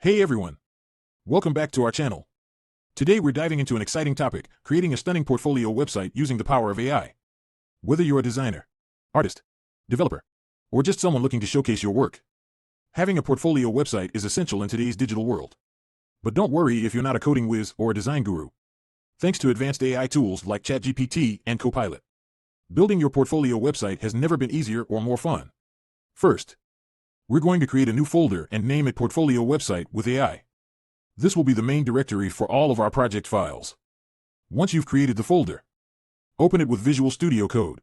Hey everyone! Welcome back to our channel. Today we're diving into an exciting topic, creating a stunning portfolio website using the power of AI. Whether you're a designer, artist, developer, or just someone looking to showcase your work, having a portfolio website is essential in today's digital world. But don't worry if you're not a coding whiz or a design guru. Thanks to advanced AI tools like ChatGPT and Copilot, building your portfolio website has never been easier or more fun. First, we're going to create a new folder and name it Portfolio Website with AI. This will be the main directory for all of our project files. Once you've created the folder, open it with Visual Studio Code,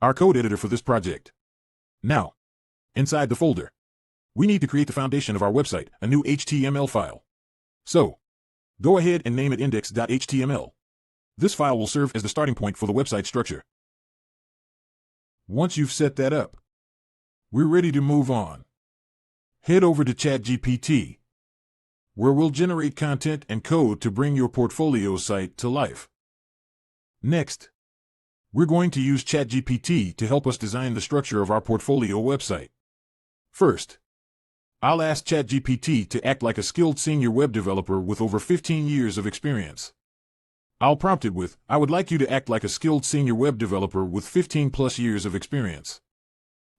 our code editor for this project. Now, inside the folder, we need to create the foundation of our website, a new HTML file. So, go ahead and name it index.html. This file will serve as the starting point for the website structure. Once you've set that up, we're ready to move on. Head over to ChatGPT, where we'll generate content and code to bring your portfolio site to life. Next, we're going to use ChatGPT to help us design the structure of our portfolio website. First, I'll ask ChatGPT to act like a skilled senior web developer with over 15 years of experience. I'll prompt it with, I would like you to act like a skilled senior web developer with 15 plus years of experience.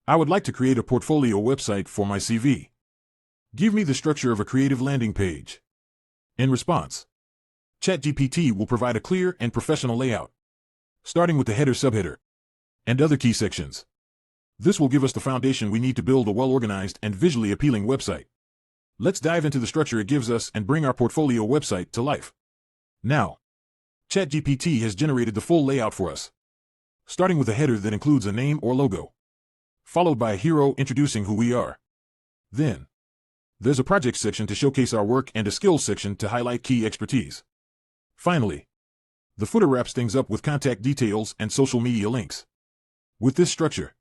I would like to create a portfolio website for my CV. Give me the structure of a creative landing page. In response, ChatGPT will provide a clear and professional layout, starting with the header, subheader, and other key sections. This will give us the foundation we need to build a well-organized and visually appealing website. Let's dive into the structure it gives us and bring our portfolio website to life. Now, ChatGPT has generated the full layout for us, starting with a header that includes a name or logo, followed by a hero introducing who we are. Then, there's a project section to showcase our work and a skills section to highlight key expertise. Finally, the footer wraps things up with contact details and social media links. With this structure,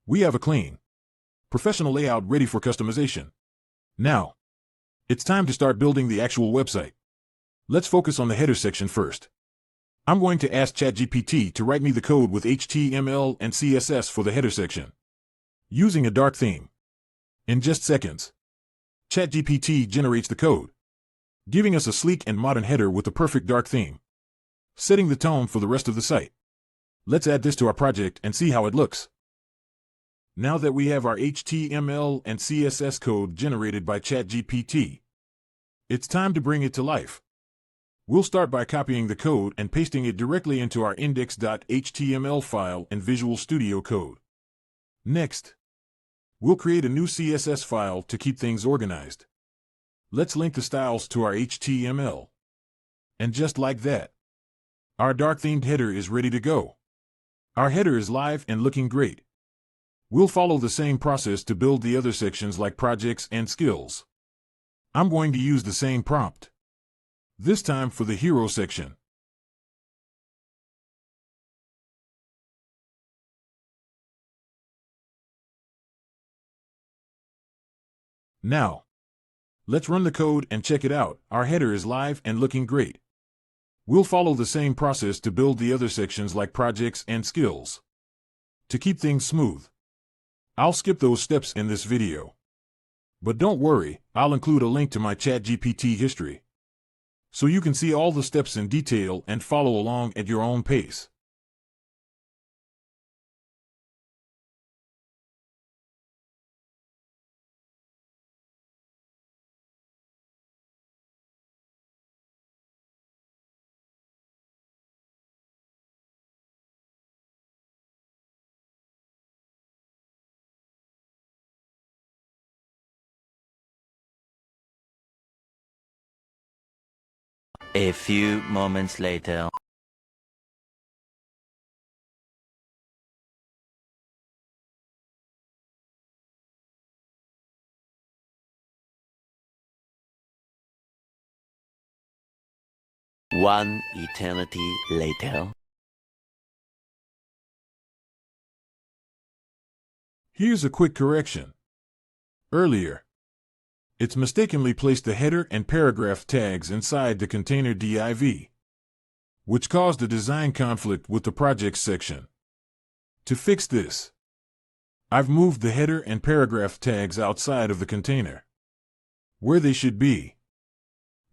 we have a clean, professional layout ready for customization. Now, it's time to start building the actual website. Let's focus on the header section first. I'm going to ask ChatGPT to write me the code with HTML and CSS for the header section, using a dark theme. In just seconds, ChatGPT generates the code, giving us a sleek and modern header with the perfect dark theme, setting the tone for the rest of the site. Let's add this to our project and see how it looks. Now that we have our HTML and CSS code generated by ChatGPT, it's time to bring it to life. We'll start by copying the code and pasting it directly into our index.html file in Visual Studio Code. Next, we'll create a new CSS file to keep things organized. Let's link the styles to our HTML. And just like that, our dark-themed header is ready to go. Our header is live and looking great. We'll follow the same process to build the other sections like projects and skills. I'm going to use the same prompt, this time for the hero section. Now, let's run the code and check it out. Our header is live and looking great. We'll follow the same process to build the other sections like projects and skills. To keep things smooth, I'll skip those steps in this video. But don't worry, I'll include a link to my ChatGPT history, so you can see all the steps in detail and follow along at your own pace. A few moments later. One eternity later. Here's a quick correction. Earlier, it's mistakenly placed the header and paragraph tags inside the container div, which caused a design conflict with the projects section. To fix this, I've moved the header and paragraph tags outside of the container. where they should be.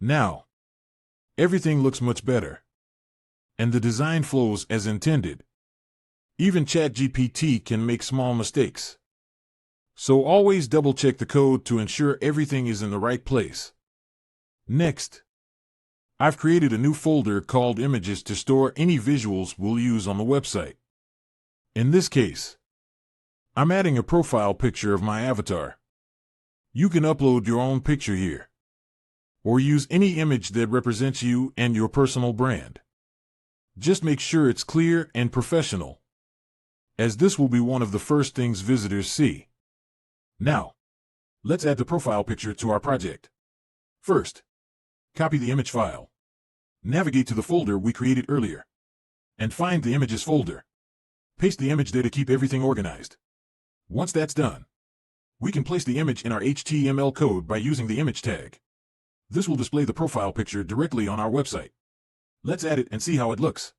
Now, everything looks much better, and the design flows as intended. Even ChatGPT can make small mistakes. So always double-check the code to ensure everything is in the right place. Next, I've created a new folder called Images to store any visuals we'll use on the website. In this case, I'm adding a profile picture of my avatar. You can upload your own picture here, or use any image that represents you and your personal brand. Just make sure it's clear and professional, as this will be one of the first things visitors see. Now, let's add the profile picture to our project. First, copy the image file. Navigate to the folder we created earlier, and find the Images folder. Paste the image there to keep everything organized. Once that's done, we can place the image in our HTML code by using the image tag. This will display the profile picture directly on our website. Let's add it and see how it looks.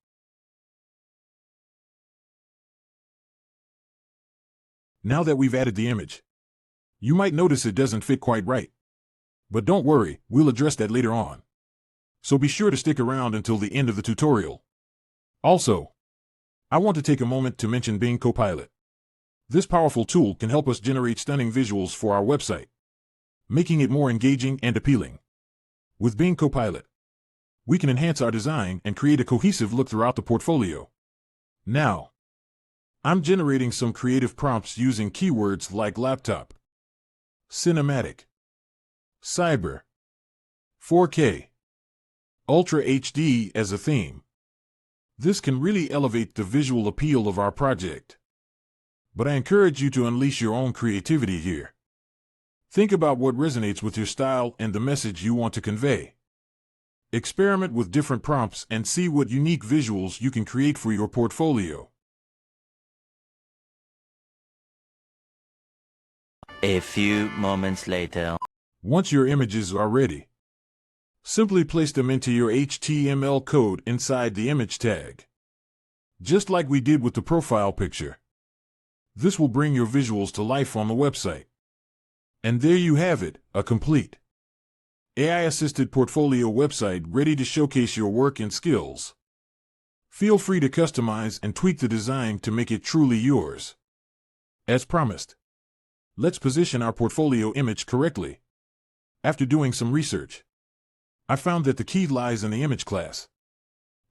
Now that we've added the image, you might notice it doesn't fit quite right. But don't worry, we'll address that later on. So be sure to stick around until the end of the tutorial. Also, I want to take a moment to mention Bing Copilot. This powerful tool can help us generate stunning visuals for our website, making it more engaging and appealing. With Bing Copilot, we can enhance our design and create a cohesive look throughout the portfolio. Now, I'm generating some creative prompts using keywords like laptop, cinematic, cyber, 4K, Ultra HD as a theme. This can really elevate the visual appeal of our project. But I encourage you to unleash your own creativity here. Think about what resonates with your style and the message you want to convey. Experiment with different prompts and see what unique visuals you can create for your portfolio. A few moments later. Once your images are ready, simply place them into your HTML code inside the image tag, just like we did with the profile picture. This will bring your visuals to life on the website. And there you have it, a complete AI-assisted portfolio website ready to showcase your work and skills. Feel free to customize and tweak the design to make it truly yours. As promised, let's position our portfolio image correctly. After doing some research, I found that the key lies in the image class.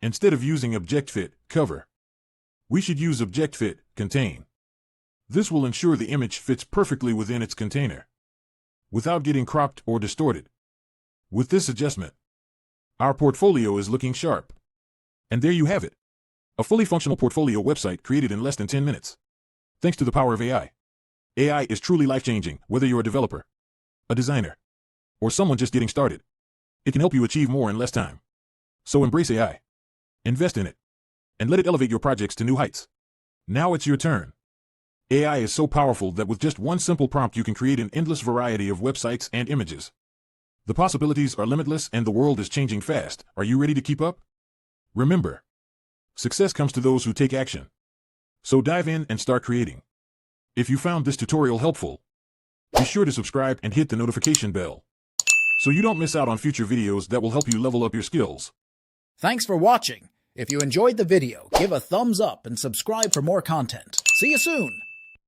Instead of using ObjectFit, cover, we should use ObjectFit, contain. This will ensure the image fits perfectly within its container, without getting cropped or distorted. With this adjustment, our portfolio is looking sharp. And there you have it, a fully functional portfolio website created in less than 10 minutes. Thanks to the power of AI. AI is truly life-changing, whether you're a developer, a designer, or someone just getting started. It can help you achieve more in less time. So embrace AI, invest in it, and let it elevate your projects to new heights. Now it's your turn. AI is so powerful that with just one simple prompt you can create an endless variety of websites and images. The possibilities are limitless and the world is changing fast. Are you ready to keep up? Remember, success comes to those who take action. So dive in and start creating. If you found this tutorial helpful, be sure to subscribe and hit the notification bell, so you don't miss out on future videos that will help you level up your skills. Thanks for watching. If you enjoyed the video, give a thumbs up and subscribe for more content. See you soon!